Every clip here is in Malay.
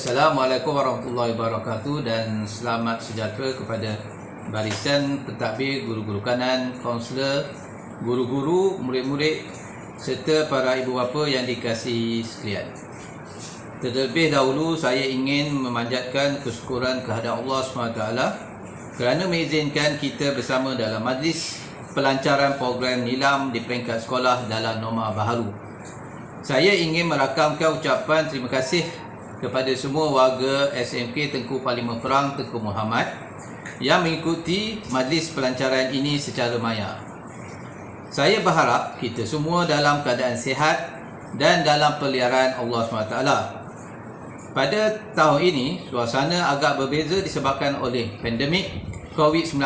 Assalamualaikum warahmatullahi wabarakatuh dan selamat sejahtera kepada barisan pentadbir, guru-guru kanan, kaunselor, guru-guru, murid-murid serta para ibu bapa yang dikasihi sekalian. Terlebih dahulu saya ingin memanjatkan kesyukuran kehadrat Allah SWT kerana mengizinkan kita bersama dalam majlis pelancaran program Nilam di peringkat sekolah dalam norma baharu. Saya ingin merakamkan ucapan terima kasih kepada semua warga SMK Tengku Parlimen Perang Tengku Muhammad yang mengikuti majlis pelancaran ini secara maya. Saya berharap kita semua dalam keadaan sihat dan dalam peliharaan Allah SWT. Pada tahun ini, suasana agak berbeza disebabkan oleh pandemik COVID-19.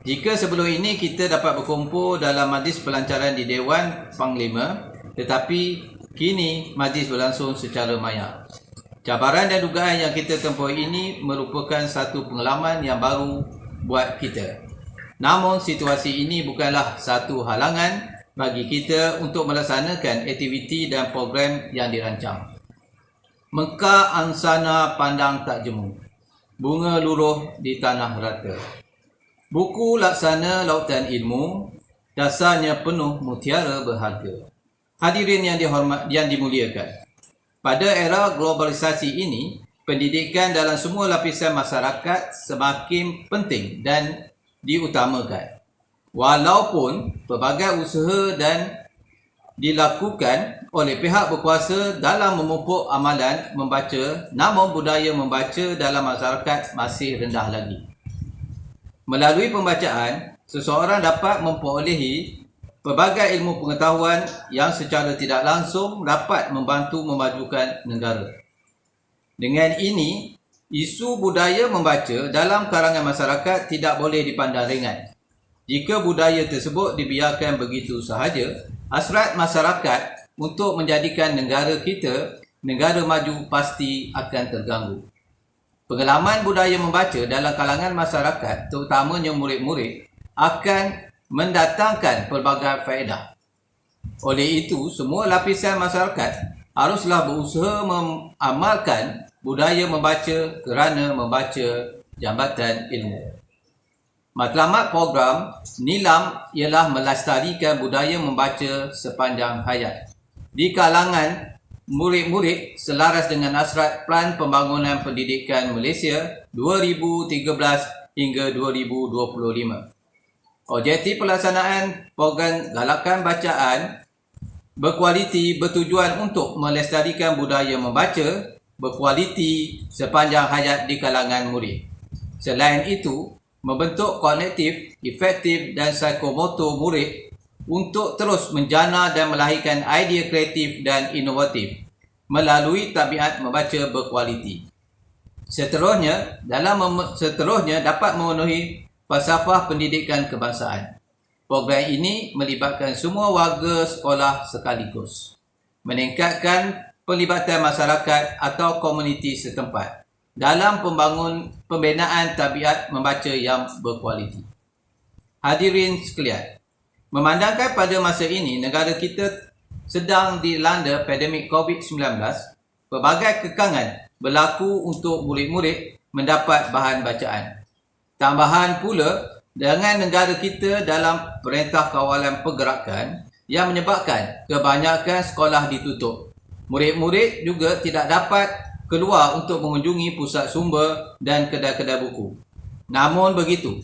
Jika sebelum ini kita dapat berkumpul dalam majlis pelancaran di Dewan Panglima, tetapi kini majlis berlangsung secara maya. Cabaran dan dugaan yang kita tempuh ini merupakan satu pengalaman yang baru buat kita. Namun situasi ini bukanlah satu halangan bagi kita untuk melaksanakan aktiviti dan program yang dirancang. Mekar angsana pandang tak jemu, bunga luruh di tanah rata. Buku laksana lautan ilmu, dasarnya penuh mutiara berharga. Hadirin yang dimuliakan, pada era globalisasi ini, pendidikan dalam semua lapisan masyarakat semakin penting dan diutamakan. Walaupun pelbagai usaha dan dilakukan oleh pihak berkuasa dalam memupuk amalan membaca, namun budaya membaca dalam masyarakat masih rendah lagi. Melalui pembacaan, seseorang dapat memperolehi pelbagai ilmu pengetahuan yang secara tidak langsung dapat membantu memajukan negara. Dengan ini, isu budaya membaca dalam kalangan masyarakat tidak boleh dipandang ringan. Jika budaya tersebut dibiarkan begitu sahaja, hasrat masyarakat untuk menjadikan negara kita negara maju pasti akan terganggu. Pengalaman budaya membaca dalam kalangan masyarakat, terutamanya murid-murid, akan mendatangkan pelbagai faedah. Oleh itu, semua lapisan masyarakat haruslah berusaha mengamalkan budaya membaca kerana membaca jambatan ilmu. Matlamat program Nilam ialah melestarikan budaya membaca sepanjang hayat di kalangan murid-murid selaras dengan hasrat Plan Pembangunan Pendidikan Malaysia 2013 hingga 2025. Objektif pelaksanaan program galakan bacaan berkualiti bertujuan untuk melestarikan budaya membaca berkualiti sepanjang hayat di kalangan murid. Selain itu, membentuk kognitif, efektif dan psikomotor murid untuk terus menjana dan melahirkan idea kreatif dan inovatif melalui tabiat membaca berkualiti. Seterusnya dapat memenuhi falsafah pendidikan kebangsaan. Program ini melibatkan semua warga sekolah sekaligus, meningkatkan pelibatan masyarakat atau komuniti setempat dalam pembinaan tabiat membaca yang berkualiti. Hadirin sekalian, memandangkan pada masa ini negara kita sedang dilanda pandemik COVID-19, pelbagai kekangan berlaku untuk murid-murid mendapat bahan bacaan. Tambahan pula dengan negara kita dalam Perintah Kawalan Pergerakan yang menyebabkan kebanyakan sekolah ditutup. Murid-murid juga tidak dapat keluar untuk mengunjungi pusat sumber dan kedai-kedai buku. Namun begitu,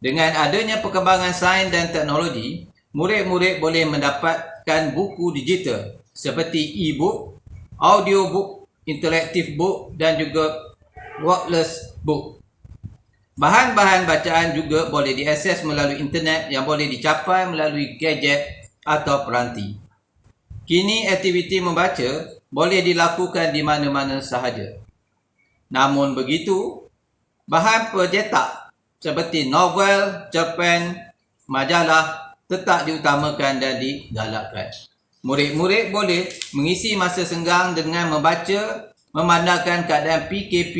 dengan adanya perkembangan sains dan teknologi, murid-murid boleh mendapatkan buku digital seperti e-book, audiobook, interactive book dan juga wireless book. Bahan-bahan bacaan juga boleh diakses melalui internet yang boleh dicapai melalui gadget atau peranti. Kini aktiviti membaca boleh dilakukan di mana-mana sahaja. Namun begitu, bahan pencetak seperti novel, cerpen, majalah tetap diutamakan dan digalakkan. Murid-murid boleh mengisi masa senggang dengan membaca memandangkan keadaan PKP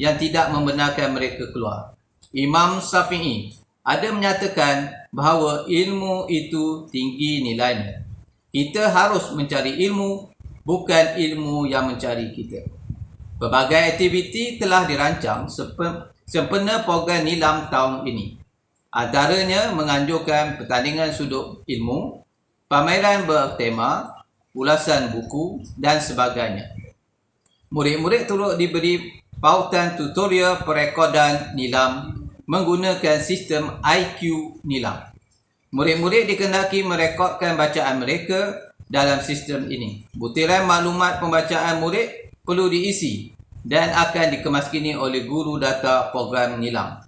yang tidak membenarkan mereka keluar. Imam Syafi'i ada menyatakan bahawa ilmu itu tinggi nilainya. Kita harus mencari ilmu, bukan ilmu yang mencari kita. Pelbagai aktiviti telah dirancang sempena program Nilam tahun ini. Antaranya menganjurkan pertandingan sudut ilmu, pameran bertema, ulasan buku dan sebagainya. Murid-murid turut diberi pautan tutorial perekodan Nilam menggunakan sistem IQ Nilam. Murid-murid dikendaki merekodkan bacaan mereka dalam sistem ini. Butiran maklumat pembacaan murid perlu diisi dan akan dikemaskini oleh guru data program Nilam.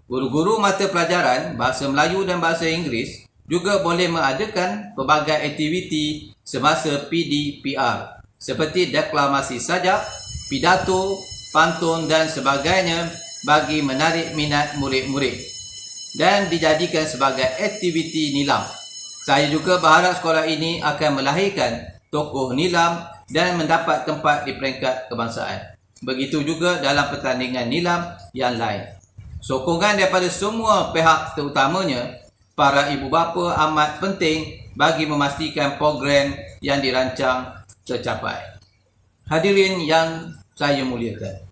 Guru-guru mata pelajaran Bahasa Melayu dan Bahasa Inggeris juga boleh mengadakan pelbagai aktiviti semasa PDPR seperti deklamasi sajak, pidato, pantun dan sebagainya bagi menarik minat murid-murid dan dijadikan sebagai aktiviti Nilam. Saya juga berharap sekolah ini akan melahirkan tokoh Nilam dan mendapat tempat di peringkat kebangsaan. Begitu juga dalam pertandingan Nilam yang lain. Sokongan daripada semua pihak, terutamanya para ibu bapa, amat penting bagi memastikan program yang dirancang tercapai. Hadirin yang saya muliakan,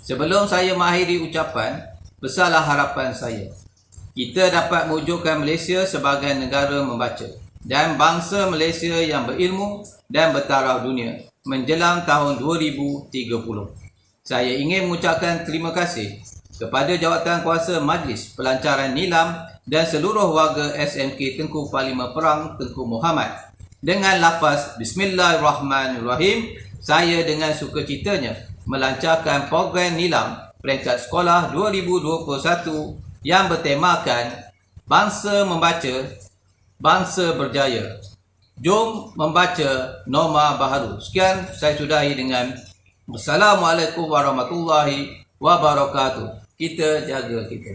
sebelum saya mengakhiri ucapan, besarlah harapan saya kita dapat mewujudkan Malaysia sebagai negara membaca dan bangsa Malaysia yang berilmu dan bertaraf dunia menjelang tahun 2030. Saya ingin mengucapkan terima kasih kepada Jawatankuasa Majlis Pelancaran Nilam dan seluruh warga SMK Tengku Parlimen Perang Tengku Muhammad. Dengan lafaz Bismillahirrahmanirrahim, saya dengan sukacitanya melancarkan program Nilam peringkat sekolah 2021 yang bertemakan Bangsa Membaca, Bangsa Berjaya. Jom membaca norma baharu. Sekian, saya sudahi dengan Assalamualaikum warahmatullahi wabarakatuh. Kita jaga kita.